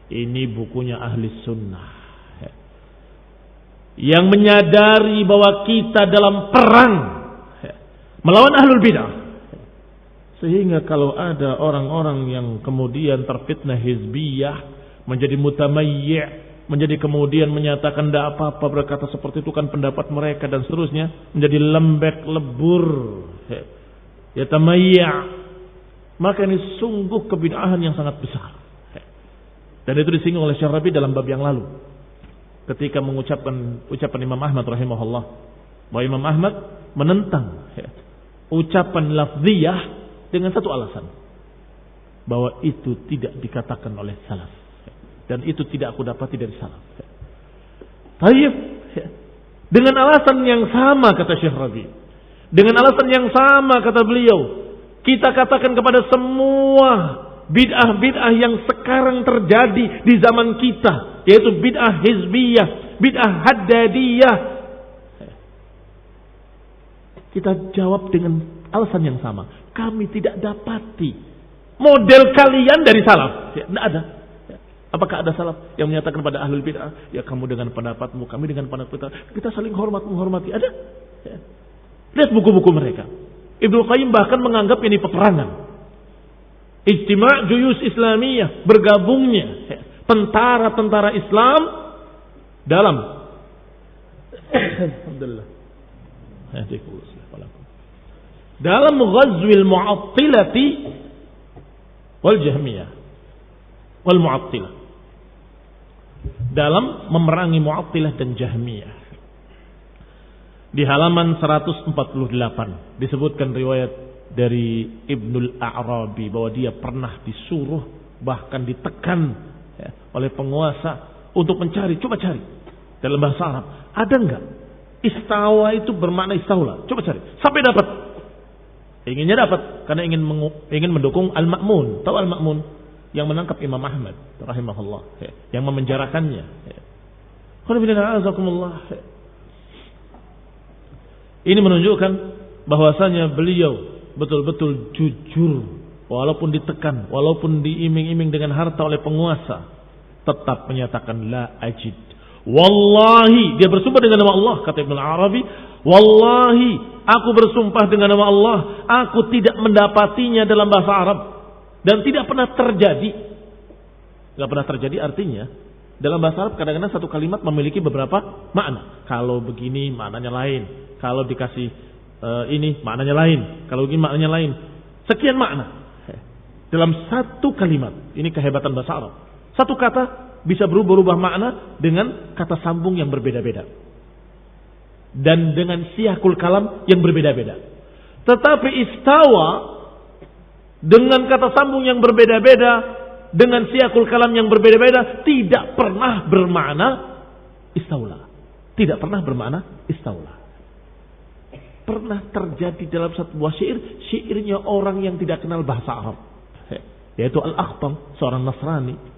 [SPEAKER 1] Ini bukunya ahli sunnah yang menyadari bahwa kita dalam perang melawan ahlul bidah. Sehingga kalau ada orang-orang yang kemudian terfitnah hizbiyah, menjadi mutamayyi', menjadi kemudian menyatakan tidak apa-apa, berkata seperti itu kan pendapat mereka dan seterusnya, menjadi lembek lebur, ya tamayya', maka ini sungguh kebid'ahan yang sangat besar. Dan itu disinggung oleh Syekh Rabi dalam bab yang lalu ketika mengucapkan ucapan Imam Ahmad rahimahullah, bahwa Imam Ahmad menentang ucapan lafziyah dengan satu alasan, bahwa itu tidak dikatakan oleh salaf dan itu tidak aku dapati dari salaf. Tayyib,
[SPEAKER 2] Dengan alasan yang sama kata Syekh Rabi. Dengan alasan yang sama kata beliau. Kita katakan kepada semua bid'ah-bid'ah yang sekarang terjadi di zaman kita. Yaitu bid'ah hizbiyah, bid'ah haddadiyah. Kita jawab dengan alasan yang sama. Kami tidak dapati model kalian dari salaf. Tidak ada. Apakah ada salaf yang menyatakan pada ahlul bid'ah, ya kamu dengan pendapatmu, kami dengan pendapat kita saling menghormati. Ada? Ya. Lihat buku-buku mereka. Ibnu Qayyim bahkan menganggap ini peperangan. Ijtima' juyus Islamiyah, bergabungnya tentara-tentara Islam dalam alhamdulillah. Dalam ghazwil mu'attilati wal jahmiyah wal mu'attilah. Dalam memerangi mu'attilah dan jahmiyah. Di halaman 148 disebutkan riwayat dari Ibnul A'rabi bahwa dia pernah disuruh bahkan ditekan oleh penguasa untuk mencari, coba cari dalam bahasa Arab ada enggak istawa itu bermakna istaula, coba cari sampai dapat. Inginnya dapat karena ingin mendukung Al-Ma'mun. Tahu Al-Ma'mun yang menangkap Imam Ahmad rahimahullah, yang memenjarakannya. Ini menunjukkan bahwasanya beliau betul-betul jujur walaupun ditekan, walaupun diiming-iming dengan harta oleh penguasa, tetap menyatakan la ajid. Wallahi, dia bersumpah dengan nama Allah, kata Ibnu Arabi, wallahi, aku bersumpah dengan nama Allah, aku tidak mendapatinya dalam bahasa Arab dan tidak pernah terjadi. Tidak pernah terjadi artinya dalam bahasa Arab kadang-kadang satu kalimat memiliki beberapa makna. Kalau begini maknanya lain, kalau dikasih ini maknanya lain, kalau begini maknanya lain. Sekian makna dalam satu kalimat. Ini kehebatan bahasa Arab. Satu kata bisa berubah-ubah makna dengan kata sambung yang berbeda-beda dan dengan siyakul kalam yang berbeda-beda. Tetapi istawa dengan kata sambung yang berbeda-beda, dengan siyakul kalam yang berbeda-beda, tidak pernah bermakna istaula. Tidak pernah bermakna istaula. Pernah terjadi dalam satu buah syairnya orang yang tidak kenal bahasa Arab, yaitu Al-Akhtam, seorang Nasrani.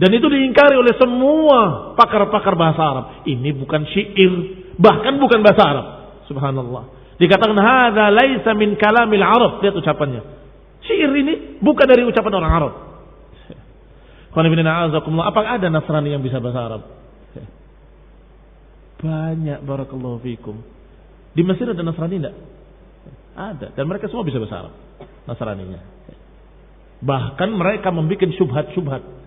[SPEAKER 2] Dan itu diingkari oleh semua pakar-pakar bahasa Arab. Ini bukan syair, bahkan bukan bahasa Arab. Subhanallah. Dikatakan hadza laisa min kalamil Arab. Lihat ucapannya. Syair ini bukan dari ucapan orang Arab. Apakah ada Nasrani yang bisa bahasa Arab? Banyak, barakallahu fikum. Di Mesir ada Nasrani enggak? Ada. Dan mereka semua bisa bahasa Arab, Nasraninya. Bahkan mereka membuat syubhat-syubhat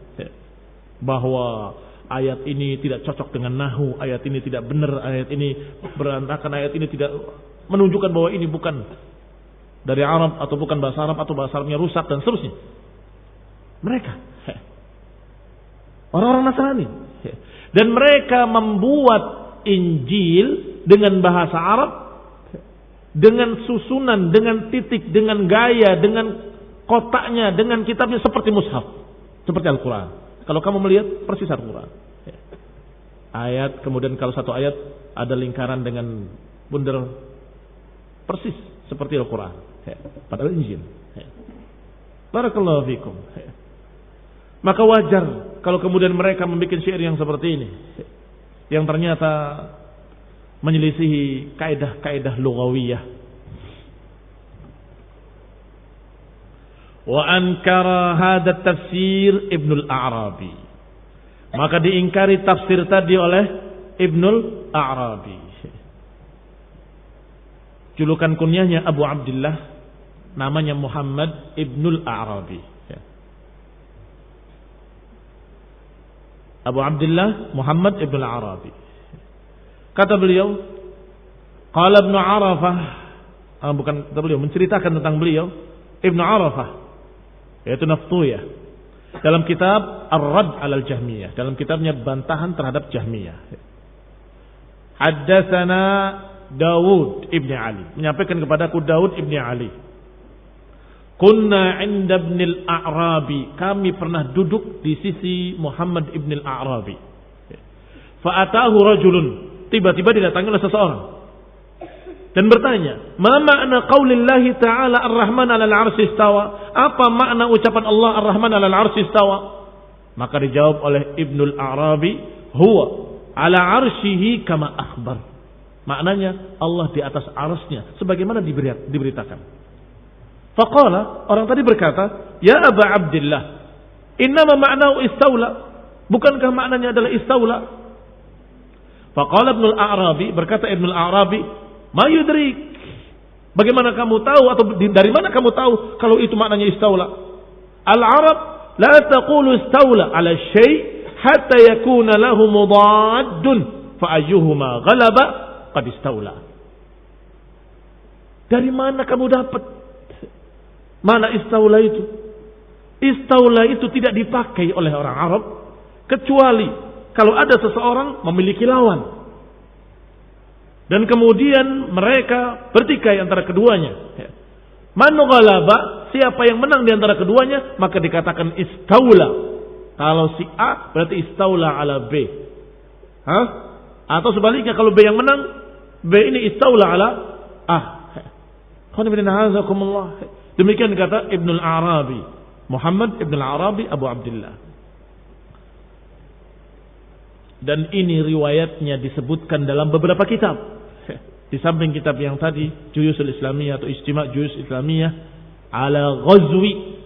[SPEAKER 2] bahwa ayat ini tidak cocok dengan nahu, ayat ini tidak benar, ayat ini berantakan, ayat ini tidak menunjukkan bahwa ini bukan dari Arab atau bukan bahasa Arab atau bahasa Arabnya rusak dan seterusnya. Mereka orang-orang Nasrani, dan mereka membuat Injil dengan bahasa Arab, dengan susunan, dengan titik, dengan gaya, dengan kotaknya, dengan kitabnya seperti mushaf, seperti Al-Quran. Kalau kamu melihat persis Al-Quran. Ayat, kemudian kalau satu ayat ada lingkaran dengan bundar persis seperti Al-Quran. Padahal Injil. Barakallahu fikum. Maka wajar kalau kemudian mereka membuat syair yang seperti ini, yang ternyata menyelisihi kaidah-kaidah lughawiyah. Wa ankara hadha tafsir Ibnul A'rabi. Maka diingkari tafsir tadi oleh Ibnul A'rabi. Julukan kunyahnya Abu Abdullah, namanya Muhammad Ibnul A'rabi. Abu Abdullah Muhammad Ibnul A'rabi. Kata beliau, qala Ibnu Arafah, bukan kata beliau, menceritakan tentang beliau, Ibnu Arafah, yaitu Naftuyah, dalam kitab Ar-Radd 'alal Jahmiyah, dalam kitabnya bantahan terhadap Jahmiyah. Haddatsana Dawud ibni Ali, menyampaikan kepadaku Dawud ibni Ali. Kunna 'inda Ibnil A'rabi, kami pernah duduk di sisi Muhammad ibnil A'rabi. Fa atahu rajulun, tiba-tiba didatangi oleh seseorang dan bertanya, "Ma makna qaulillahi ta'ala Ar-Rahman 'alal 'arsy istawa?" Apa makna ucapan Allah Ar-Rahman 'alal 'arsy istawa? Maka dijawab oleh Ibnul Arabi, "Huwa 'ala 'arsyihi kama akhbar." Maknanya Allah di atas arsy-Nya sebagaimana diberitakan. Faqala, orang tadi berkata, "Ya Aba Abdillah, innama ma'nahu istaula." Bukankah maknanya adalah istaula? Faqala Ibnul Arabi, berkata Ibnul Arabi, "Ma yudrik?" Bagaimana kamu tahu atau dari mana kamu tahu kalau itu maknanya istaula? Al-Arab la taqulu istaula 'ala syai' hatta yakuna lahu mudaddun fa ayyuhuma ghalaba qad istaula. Dari mana kamu dapat mana istaula itu? Istaula itu tidak dipakai oleh orang Arab kecuali kalau ada seseorang memiliki lawan. Dan kemudian mereka bertikai antara keduanya. Man ghalaba, siapa yang menang di antara keduanya, maka dikatakan istaula. Kalau si A berarti istaula ala B. Atau sebaliknya kalau B yang menang, B ini istaula ala A. Demikian kata Ibnul Arabi, Muhammad Ibnul Arabi Abu Abdullah. Dan ini riwayatnya disebutkan dalam beberapa kitab. Di samping kitab yang tadi, Juyusul Islamiyah atau Ijtima' Juyus Islamiyah ala ghazwi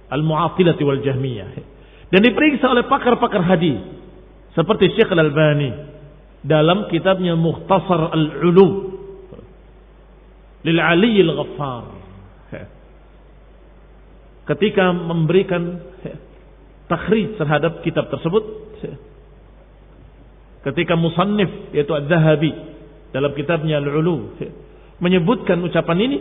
[SPEAKER 2] al-Mu'attilah wal Jahmiyah. Dan diperiksa oleh pakar-pakar hadis seperti Syekh Al-Albani dalam kitabnya Mukhtasar Al-Ulum lil Ali Al-Ghaffar. Ketika memberikan takhrij terhadap kitab tersebut, ketika musannif yaitu Az-Zahabi dalam kitabnya Al-Ulum menyebutkan ucapan ini,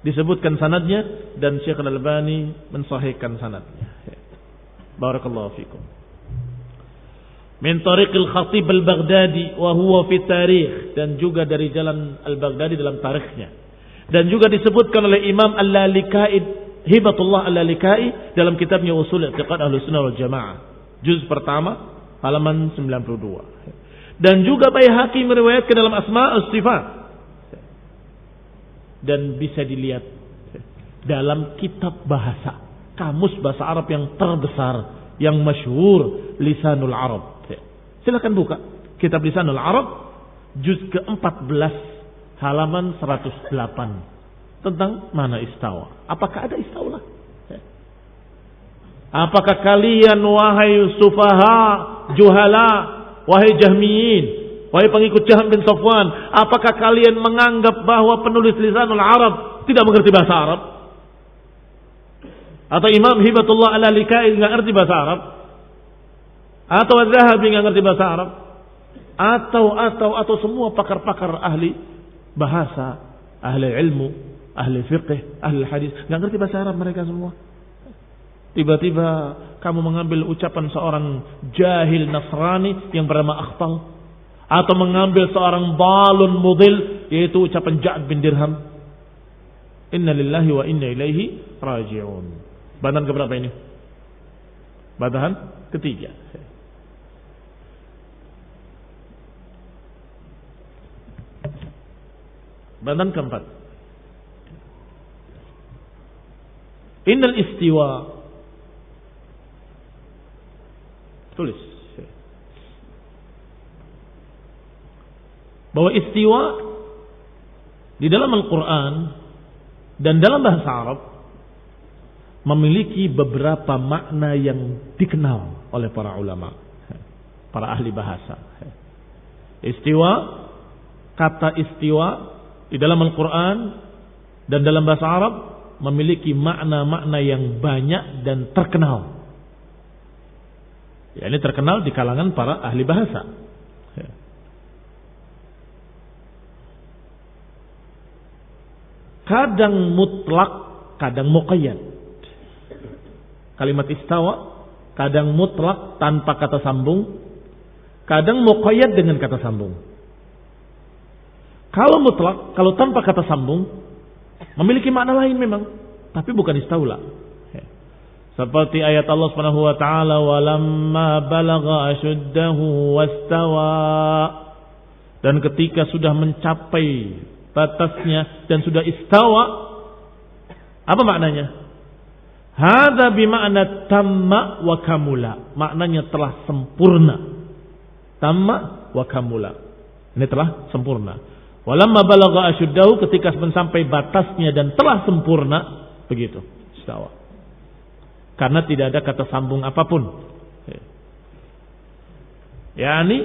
[SPEAKER 2] disebutkan sanadnya dan Syekh Al-Albani mensahihkan sanadnya. Barakallahu fikum. Min tariqil Khatib Al-Baghdadi wa huwa fi tarikh, dan juga dari jalan Al-Baghdadi dalam tarikhnya. Dan juga disebutkan oleh Imam Al-Lalikai, Hibatullah Al-Lalikai dalam kitabnya Ushul I'tiqad Ahlussunnah wal Jamaah, juz pertama halaman 92. Dan juga Baihaqi meriwayatkan dalam Asma'us Sifat. Dan bisa dilihat dalam kitab bahasa, kamus bahasa Arab yang terbesar, yang masyhur, Lisanul Arab. Silakan buka kitab Lisanul Arab, juz ke-14 halaman 108 tentang mana istawa. Apakah ada istawa? Apakah kalian wahai sufaha, juhala, wahai Jahmiyin, wahai pengikut Jahm bin Safwan, apakah kalian menganggap bahwa penulis Lisanul Arab tidak mengerti bahasa Arab? Atau Imam Hibatullah Al-Lalikai enggak ngerti bahasa Arab? Atau Az-Zahabi enggak ngerti bahasa Arab? Atau semua pakar-pakar ahli bahasa, ahli ilmu, ahli fiqh, ahli hadis enggak ngerti bahasa Arab mereka semua? Tiba-tiba kamu mengambil ucapan seorang jahil Nasrani yang bernama Akhtal, atau mengambil seorang balun mudil yaitu ucapan Ja'd bin Dirham. Inna lillahi wa inna ilaihi raji'un. Bantahan keberapa ini? Bantahan ketiga. Bantahan keempat. Innal istiwa, tulis bahwa istiwa di dalam Al-Quran dan dalam bahasa Arab memiliki beberapa makna yang dikenal oleh para ulama, para ahli bahasa. Istiwa, kata istiwa di dalam Al-Quran dan dalam bahasa Arab memiliki makna-makna yang banyak dan terkenal. Ya, ini terkenal di kalangan para ahli bahasa. Kadang mutlak, kadang muqayyad. Kalimat istawa kadang mutlak tanpa kata sambung, kadang muqayyad dengan kata sambung. Kalau mutlak, kalau tanpa kata sambung, memiliki makna lain memang, tapi bukan istaula. Seperti ayat Allah Subhanahu wa taala, walamma balagha ashuddahu wastawa. Dan ketika sudah mencapai batasnya dan sudah istawa, apa maknanya? Hadza bima'na tamma wa kamula. Maknanya telah sempurna. Tamma wa kamula. Ini telah sempurna. Walamma balagha asyuddahu, ketika mencapai batasnya dan telah sempurna, begitu istawa. Karena tidak ada kata sambung apapun. Yani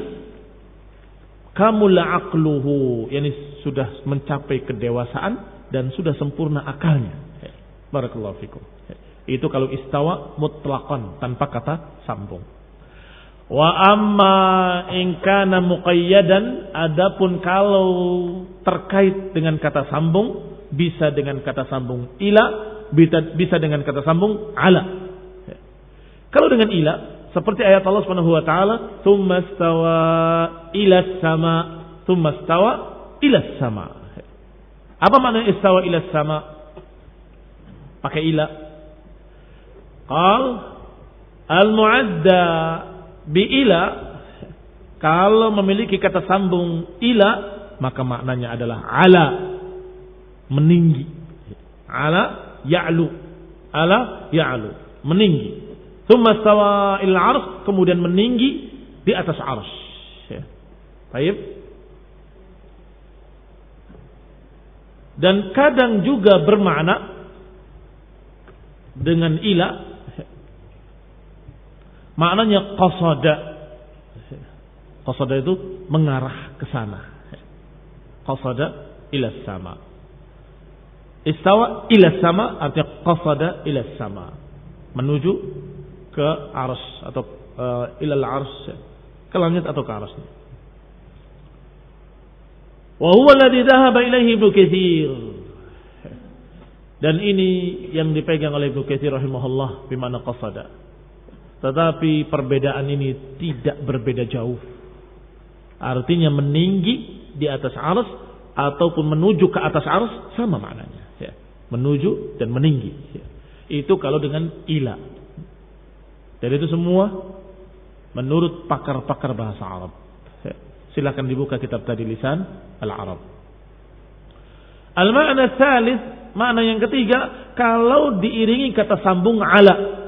[SPEAKER 2] kamula aqluhu, yani sudah mencapai kedewasaan dan sudah sempurna akalnya. Barakallahu fikum. Itu kalau istawa mutlaqan, tanpa kata sambung. Wa amma in kana muqayyadan, adapun kalau terkait dengan kata sambung, bisa dengan kata sambung ila, bisa dengan kata sambung ala. Kalau dengan ila, seperti ayat Allah Subhanahu wa taala, "Tsumma stawa ila sama, tsumma stawa ila sama." Apa makna istawa ila sama? Pakai ila. Qal al-mu'adda bi ila, kalau memiliki kata sambung ila, maka maknanya adalah ala, meninggi. Ala ya'lu. Ala ya'lu, meninggi. Tsumma stawa ila arsy, kemudian meninggi di atas arsy. Ya. Baik. Dan kadang juga bermakna dengan ila, maknanya qasada. Qasada itu mengarah ke sana. Qasada ila sama. Istawa ila sama artinya qasada ila sama, menuju ke arsy atau ilal arsy, ke langit atau ke arsy. Wa huwa alladhi dhahaba ilaihi Ibnu Katsir. Dan ini yang dipegang oleh Ibnu Katsir rahimahullah bimana qasada. Tetapi perbedaan ini tidak berbeda jauh. Artinya meninggi di atas arsy ataupun menuju ke atas arsy sama maknanya. Ya. Menuju dan meninggi. Ya. Itu kalau dengan ila. Dan itu semua menurut pakar-pakar bahasa Arab. Ya. Silakan dibuka kitab tadi Lisan Al-Arab. Al-ma'na tsalits, makna yang ketiga, kalau diiringi kata sambung ala.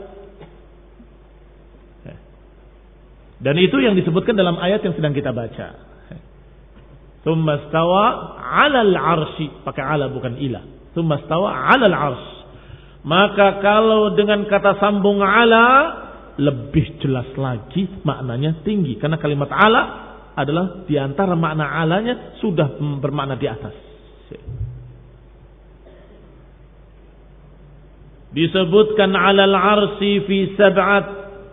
[SPEAKER 2] Dan itu yang disebutkan dalam ayat yang sedang kita baca. Tsumma stawa 'alal 'arsy, pakai ala bukan ila. Tsumma stawa 'alal 'arsy. Maka kalau dengan kata sambung ala, lebih jelas lagi maknanya tinggi, karena kalimat ala adalah diantara makna alanya sudah bermakna di atas. Disebutkan 'alal 'arsy fi sab'at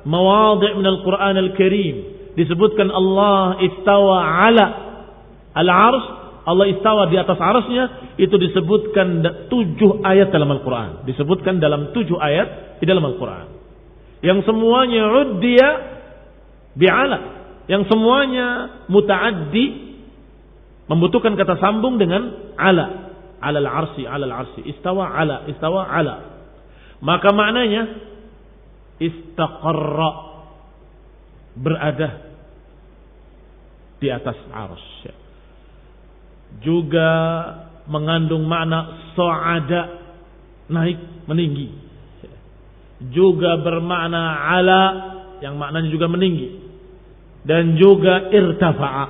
[SPEAKER 2] mawadhi' min al-Qur'an al-Karim. Disebutkan Allah istawa 'ala al-'arsy, Allah istawa di atas arsy-Nya, itu disebutkan 7 ayat dalam Al-Qur'an. Disebutkan dalam 7 ayat di dalam Al-Qur'an. Yang semuanya uddiya bi'ala, yang semuanya muta'addi, membutuhkan kata sambung dengan ala. 'Alal 'arsy, 'alal 'arsy, istawa 'ala, istawa 'ala. Maka maknanya istaqarra, berada di atas arsy. Juga mengandung makna sa'ada, naik, meninggi. Juga bermakna ala, yang maknanya juga meninggi. Dan juga irtafa'a,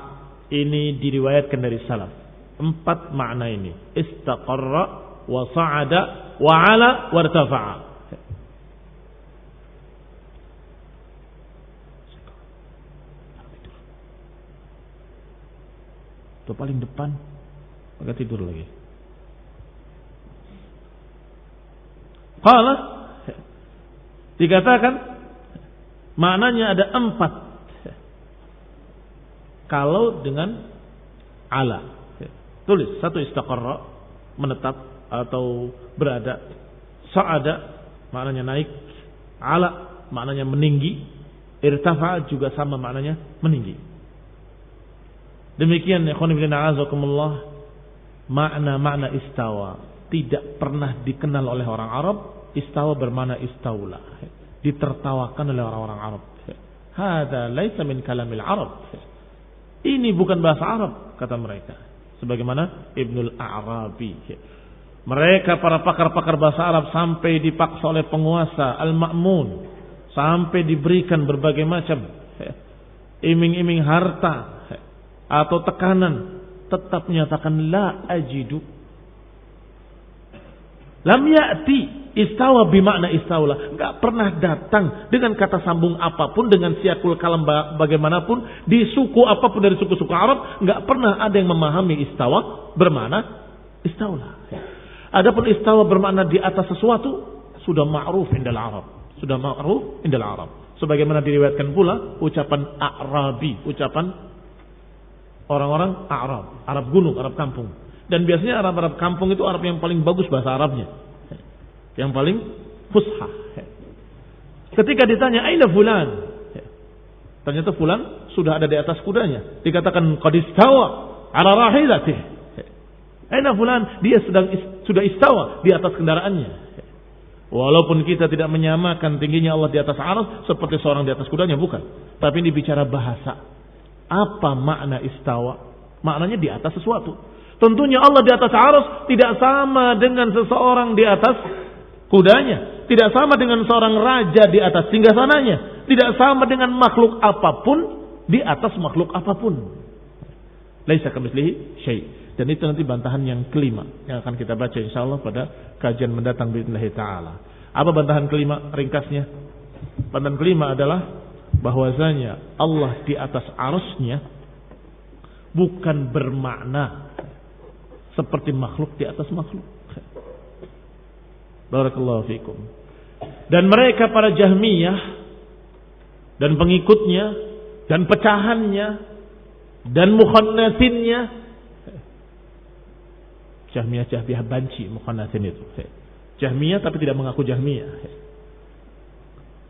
[SPEAKER 2] ini diriwayatkan dari salaf. 4 makna ini, istaqarra wa sa'ada wa ala wa irtafa'a. Itu paling depan, maka tidur lagi. Qala, dikatakan maknanya ada 4. Kalau dengan ala, tulis 1 istaqarra, menetap atau berada. Sa'ada maknanya naik, ala maknanya meninggi, irtafa juga sama maknanya meninggi. Demikian ikhwan fillah azakumullah, makna-makna istawa tidak pernah dikenal oleh orang Arab. Istawa bermakna istaula, ditertawakan oleh orang-orang Arab. Hadza laisa min kalamil Arab. Ini bukan bahasa Arab, kata mereka. Sebagaimana Ibnul Arabi. Mereka para pakar-pakar bahasa Arab sampai dipaksa oleh penguasa Al-Ma'mun, sampai diberikan berbagai macam iming-iming harta atau tekanan, tetap menyatakan la ajidu. Lam ya'ti istawa bimakna istawla. Enggak pernah datang dengan kata sambung apapun, dengan siakul kalam bagaimanapun, di suku apapun dari suku-suku Arab, enggak pernah ada yang memahami istawa bermakna istawla. Adapun istawa bermakna di atas sesuatu, sudah ma'ruf indal Arab. Sudah ma'ruf indal Arab. Sebagaimana diriwayatkan pula ucapan A'rabi, ucapan orang-orang Arab gunung, Arab kampung. Dan biasanya Arab kampung itu Arab yang paling bagus bahasa Arabnya, yang paling fushah. Ketika ditanya aina fulan, ternyata fulan sudah ada di atas kudanya. Dikatakan qad istawa ala rahilatih. Aina fulan, dia sudah istawa di atas kendaraannya. Walaupun kita tidak menyamakan tingginya Allah di atas arsy seperti seorang di atas kudanya, bukan. Tapi ini bicara bahasa. Apa makna istawa? Maknanya di atas sesuatu. Tentunya Allah di atas arsy tidak sama dengan seseorang di atas kudanya, tidak sama dengan seorang raja di atas singgasananya, tidak sama dengan makhluk apapun di atas makhluk apapun. Laisa kamitslihi syai'. Dan itu nanti bantahan yang kelima yang akan kita baca insyaallah pada kajian mendatang biidznillah taala. Apa bantahan kelima? Ringkasnya, bantahan kelima adalah bahwasanya Allah di atas arsy-Nya bukan bermakna seperti makhluk di atas makhluk. Barakallahu fikum. Dan mereka para Jahmiyah dan pengikutnya dan pecahannya dan mukhannasinnya, Jahmiyah banci mukhannasin itu. Jahmiyah tapi tidak mengaku Jahmiyah.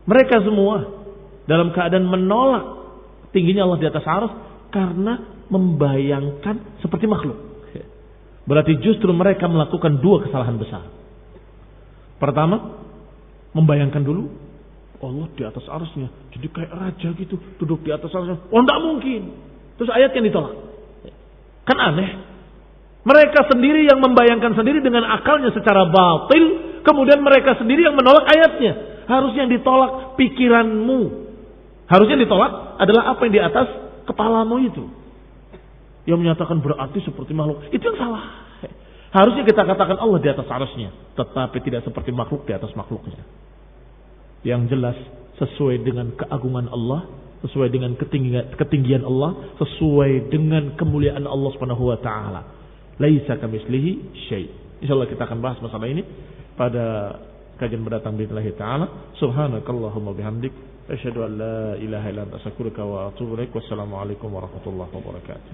[SPEAKER 2] Mereka semua dalam keadaan menolak tingginya Allah di atas arsy karena membayangkan seperti makhluk. Berarti justru mereka melakukan dua kesalahan besar. Pertama, membayangkan dulu Allah di atas arsy-Nya jadi kayak raja gitu, duduk di atas arsy-Nya. Oh, enggak mungkin. Terus ayat yang ditolak. Kan aneh. Mereka sendiri yang membayangkan sendiri dengan akalnya secara batil, kemudian mereka sendiri yang menolak ayatnya. Harusnya yang ditolak pikiranmu. Harusnya yang ditolak adalah apa yang di atas kepalamu itu. Yang menyatakan berarti seperti makhluk. Itu yang salah. Harusnya kita katakan Allah di atas arsy-Nya, tetapi tidak seperti makhluk di atas makhluknya. Yang jelas sesuai dengan keagungan Allah, sesuai dengan ketinggian Allah, sesuai dengan kemuliaan Allah Subhanahu wa taala. Laisa kamitslihi syai'. Insyaallah kita akan bahas masalah ini pada kajian mendatang biidznillah taala. Subhanakallahumma bihamdik, asyhadu an la ilaha illa anta astaghfiruka wa atubu ilaik. Wassalamualaikum warahmatullahi wabarakatuh.